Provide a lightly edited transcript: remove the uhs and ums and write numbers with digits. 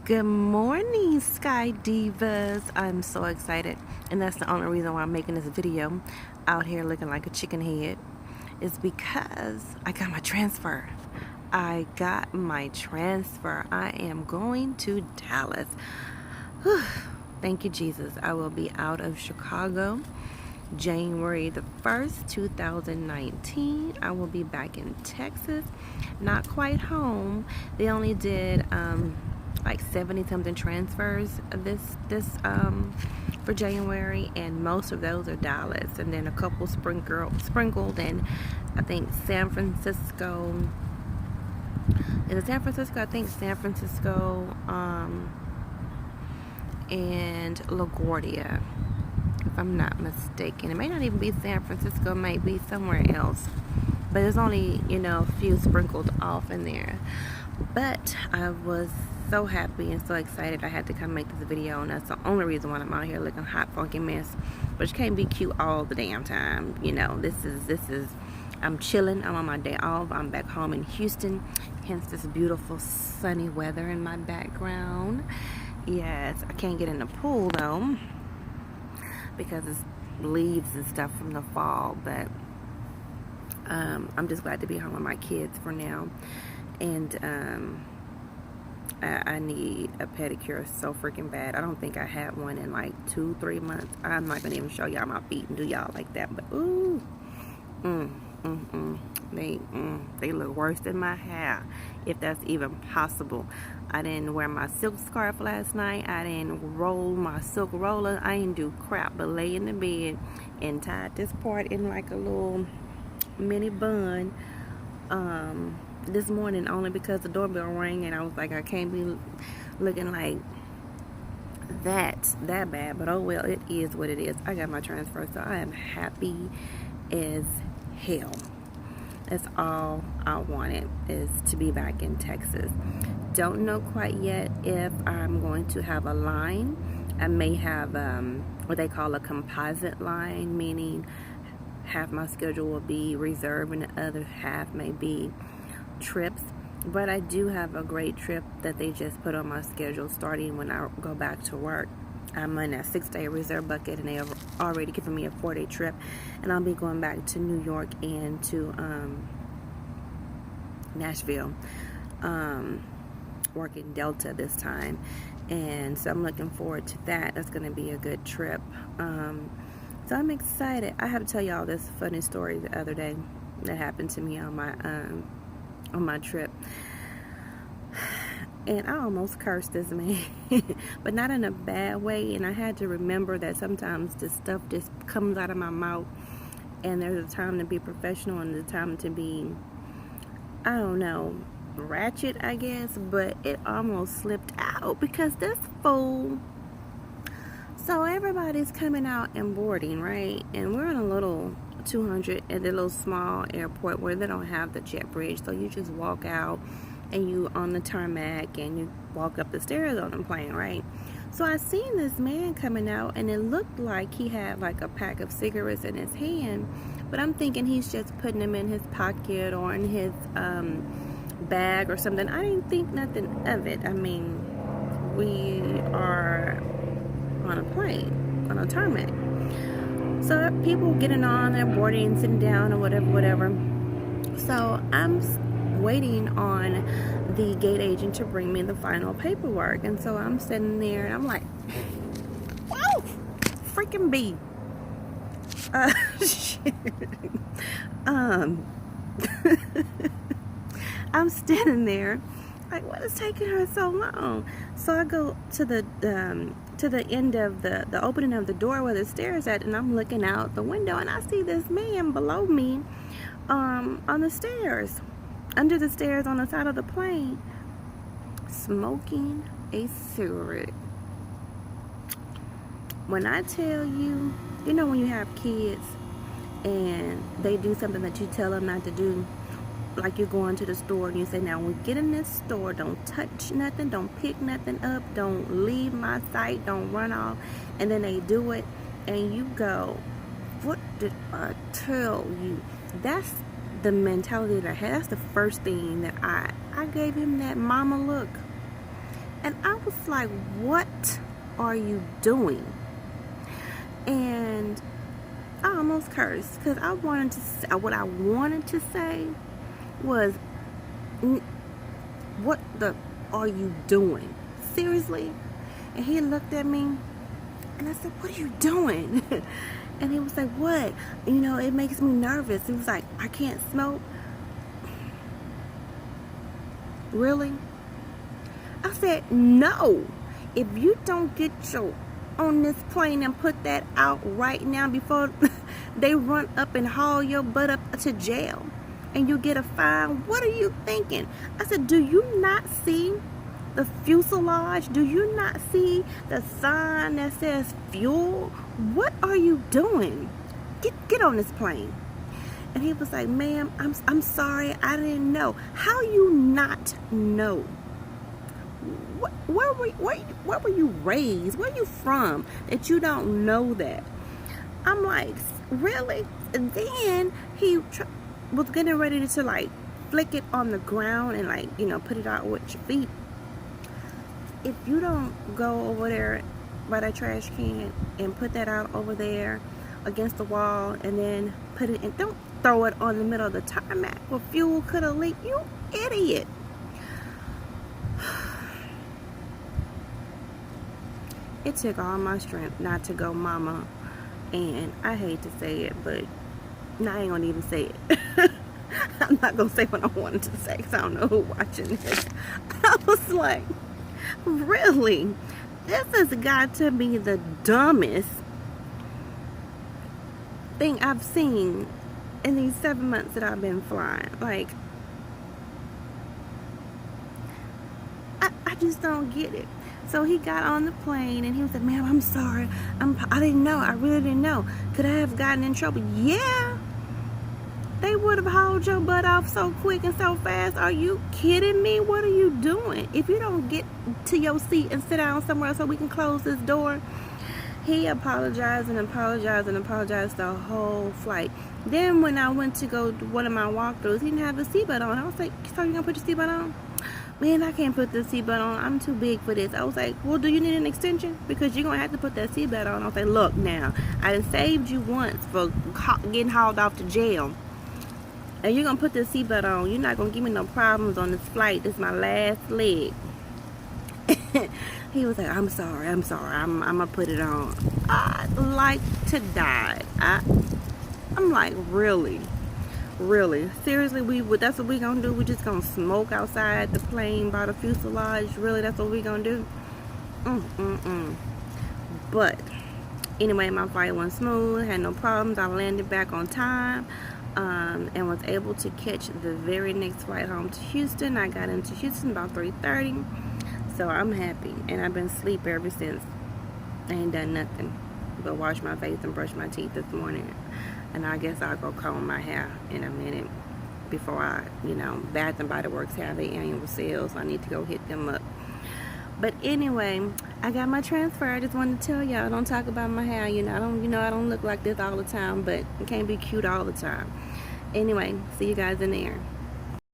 Good morning, Sky Divas. I'm so excited, and that's the only reason why I'm making this video out here looking like a chicken head is because I got my transfer. I am going to Dallas. Whew. Thank you, Jesus. I will be out of Chicago January the 1st, 2019. I will be back in Texas, not quite home. They only did like 70 something transfers this for January, and most of those are Dallas, and then a couple sprinkled in, I think, San Francisco. Is it San Francisco? I think San Francisco and LaGuardia, if I'm not mistaken. It may not even be San Francisco, it might be somewhere else, but there's only, a few sprinkled off in there. But I was so happy and so excited I had to come make this video, and that's the only reason why I'm out here looking hot funky mess. But you can't be cute all the damn time. This is I'm chilling. I'm on my day off. I'm back home in Houston, hence this beautiful sunny weather in my background. Yes, I can't get in the pool though because it's leaves and stuff from the fall, but I'm just glad to be home with my kids for now. And I need a pedicure so freaking bad. I don't think I had one in like 2-3 months. I'm not gonna even show y'all my feet and do y'all like that, but ooh, they look worse than my hair, if that's even possible. I didn't wear my silk scarf last night. I didn't roll my silk roller. I didn't do crap but lay in the bed and tied this part in like a little mini bun this morning, only because the doorbell rang and I was like, I can't be looking like that bad, but oh well, it is what it is. I got my transfer, so I am happy as hell. That's all I wanted, is to be back in Texas. Don't know quite yet if I'm going to have a line. I may have what they call a composite line, meaning half my schedule will be reserved and the other half may be trips. But I do have a great trip that they just put on my schedule starting when I go back to work. I'm on a 6-day reserve bucket, and they have already given me a 4-day trip, and I'll be going back to New York and to Nashville, working Delta this time, and so I'm looking forward to that. That's going to be a good trip. So I'm excited. I have to tell y'all this funny story the other day that happened to me on my trip. And I almost cursed this man, but not in a bad way. And I had to remember that sometimes this stuff just comes out of my mouth, and there's a time to be professional and there's a time to be, I don't know, ratchet, I guess. But it almost slipped out because this fool. So everybody's coming out and boarding, right? And we're in a little 200 at the little small airport where they don't have the jet bridge, so you just walk out and you on the tarmac and you walk up the stairs on the plane, right? So I seen this man coming out, and it looked like he had like a pack of cigarettes in his hand, but I'm thinking he's just putting them in his pocket or in his bag or something. I didn't think nothing of it. I mean, we are on a plane, on a tarmac. So people getting on, they're boarding, sitting down or whatever. So I'm waiting on the gate agent to bring me the final paperwork. And so I'm sitting there and I'm like, whoa, freaking B. Shit. I'm standing there like, what is taking her so long? So I go to the end of the opening of the door where the stairs at, and I'm looking out the window, and I see this man below me on the stairs, under the stairs on the side of the plane, smoking a cigarette. When I tell you, when you have kids and they do something that you tell them not to do, like you're going to the store and you say, now when we get in this store, don't touch nothing, don't pick nothing up, don't leave my sight, don't run off, and then they do it and you go, what did I tell you? That's the mentality that I had. That's the first thing that I gave him that mama look. And I was like, what are you doing? And I almost cursed because what I wanted to say was, what the are you doing? Seriously? And he looked at me and I said, what are you doing? And he was like, what? You know, it makes me nervous. He was like, I can't smoke. Really? I said, no. If you don't get your on this plane and put that out right now before they run up and haul your butt up to jail and you get a fine, what are you thinking? I said, do you not see the fuselage? Do you not see the sign that says fuel? What are you doing? Get on this plane. And he was like, ma'am, I'm sorry, I didn't know. How you not know? Where were you raised? Where you from that you don't know that? I'm like, really? And then he was getting ready to like flick it on the ground and like, you know, put it out with your feet. If you don't go over there by that trash can and put that out over there against the wall and then put it in, don't throw it on the middle of the tarmac where fuel could have leaked, you idiot. It took all my strength not to go mama, and I hate to say it, but I ain't gonna even say it. I'm not gonna say what I wanted to say because I don't know who's watching this. I was like, really? This has got to be the dumbest thing I've seen in these 7 months that I've been flying. Like, I just don't get it. So he got on the plane and he was like, ma'am, I'm sorry. I didn't know. I really didn't know. Could I have gotten in trouble? Yeah. They would have hauled your butt off so quick and so fast. Are you kidding me? What are you doing? If you don't get to your seat and sit down somewhere so we can close this door. He apologized and apologized and apologized the whole flight. Then when I went to go to one of my walkthroughs, he didn't have the seatbelt on. I was like, so you gonna put your seatbelt on? Man, I can't put the seatbelt on. I'm too big for this. I was like, well, do you need an extension? Because you're going to have to put that seatbelt on. I was like, look, now, I done saved you once for getting hauled off to jail. And you're going to put the seatbelt on. You're not going to give me no problems on this flight. This is my last leg. He was like, I'm sorry. I'm going to put it on. I'd like to die. I'm like, really? Really? Seriously, that's what we gonna do? We just gonna smoke outside the plane by the fuselage? Really? That's what we gonna do? But anyway, my flight went smooth, had no problems. I landed back on time, and was able to catch the very next flight home to Houston. I got into Houston about 3:30, so I'm happy, and I've been asleep ever since. I ain't done nothing but wash my face and brush my teeth this morning. And I guess I'll go comb my hair in a minute before I, Bath and Body Works have their annual sales. I need to go hit them up. But anyway, I got my transfer. I just wanted to tell y'all, don't talk about my hair. I don't look like this all the time, but it can't be cute all the time. Anyway, see you guys in there.